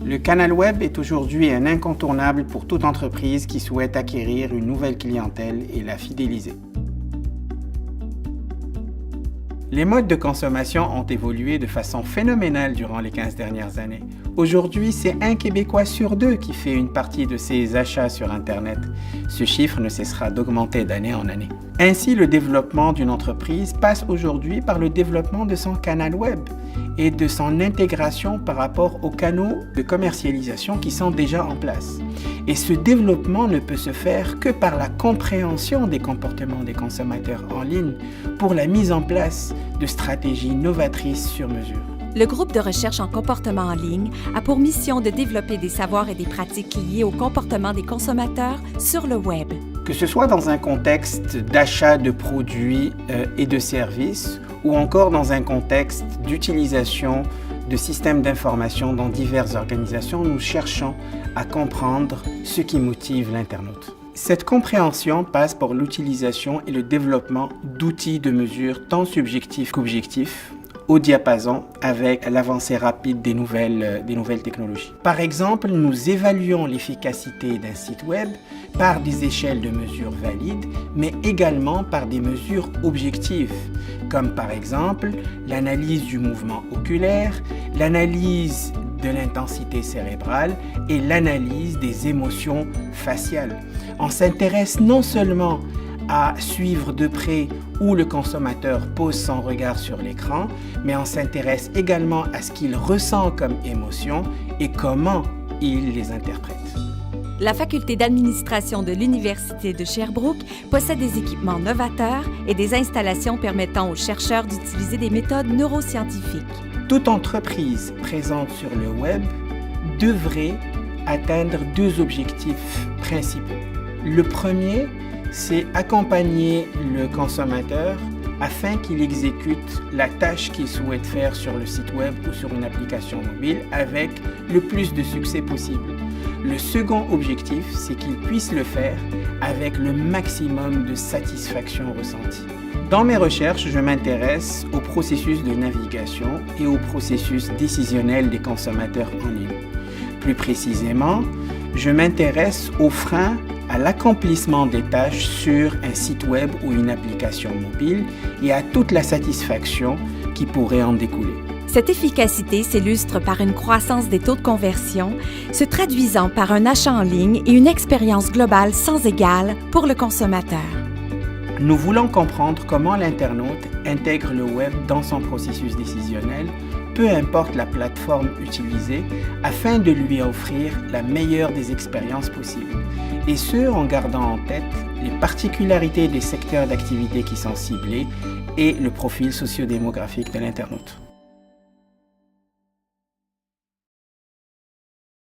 Le canal web est aujourd'hui un incontournable pour toute entreprise qui souhaite acquérir une nouvelle clientèle et la fidéliser. Les modes de consommation ont évolué de façon phénoménale durant les 15 dernières années. Aujourd'hui, c'est un Québécois sur deux qui fait une partie de ses achats sur Internet. Ce chiffre ne cessera d'augmenter d'année en année. Ainsi, le développement d'une entreprise passe aujourd'hui par le développement de son canal web et de son intégration par rapport aux canaux de commercialisation qui sont déjà en place. Et ce développement ne peut se faire que par la compréhension des comportements des consommateurs en ligne pour la mise en place de stratégies novatrices sur mesure. Le groupe de recherche en comportement en ligne a pour mission de développer des savoirs et des pratiques liés au comportement des consommateurs sur le web. Que ce soit dans un contexte d'achat de produits et de services ou encore dans un contexte d'utilisation de systèmes d'information dans diverses organisations, nous cherchons à comprendre ce qui motive l'internaute. Cette compréhension passe par l'utilisation et le développement d'outils de mesure tant subjectifs qu'objectifs au diapason avec l'avancée rapide des nouvelles technologies. Par exemple, nous évaluons l'efficacité d'un site web par des échelles de mesure valides, mais également par des mesures objectives, comme par exemple l'analyse du mouvement oculaire, l'analyse de l'intensité cérébrale et l'analyse des émotions faciales. On s'intéresse non seulement à suivre de près où le consommateur pose son regard sur l'écran, mais on s'intéresse également à ce qu'il ressent comme émotion et comment il les interprète. La faculté d'administration de l'Université de Sherbrooke possède des équipements novateurs et des installations permettant aux chercheurs d'utiliser des méthodes neuroscientifiques. Toute entreprise présente sur le web devrait atteindre deux objectifs principaux. Le premier, c'est accompagner le consommateur afin qu'il exécute la tâche qu'il souhaite faire sur le site web ou sur une application mobile avec le plus de succès possible. Le second objectif, c'est qu'il puisse le faire avec le maximum de satisfaction ressentie. Dans mes recherches, je m'intéresse au processus de navigation et au processus décisionnel des consommateurs en ligne. Plus précisément, je m'intéresse aux freins à l'accomplissement des tâches sur un site web ou une application mobile et à toute la satisfaction qui pourrait en découler. Cette efficacité s'illustre par une croissance des taux de conversion, se traduisant par un achat en ligne et une expérience globale sans égale pour le consommateur. Nous voulons comprendre comment l'internaute intègre le web dans son processus décisionnel, peu importe la plateforme utilisée, afin de lui offrir la meilleure des expériences possibles. Et ce, en gardant en tête les particularités des secteurs d'activité qui sont ciblés et le profil sociodémographique de l'internaute.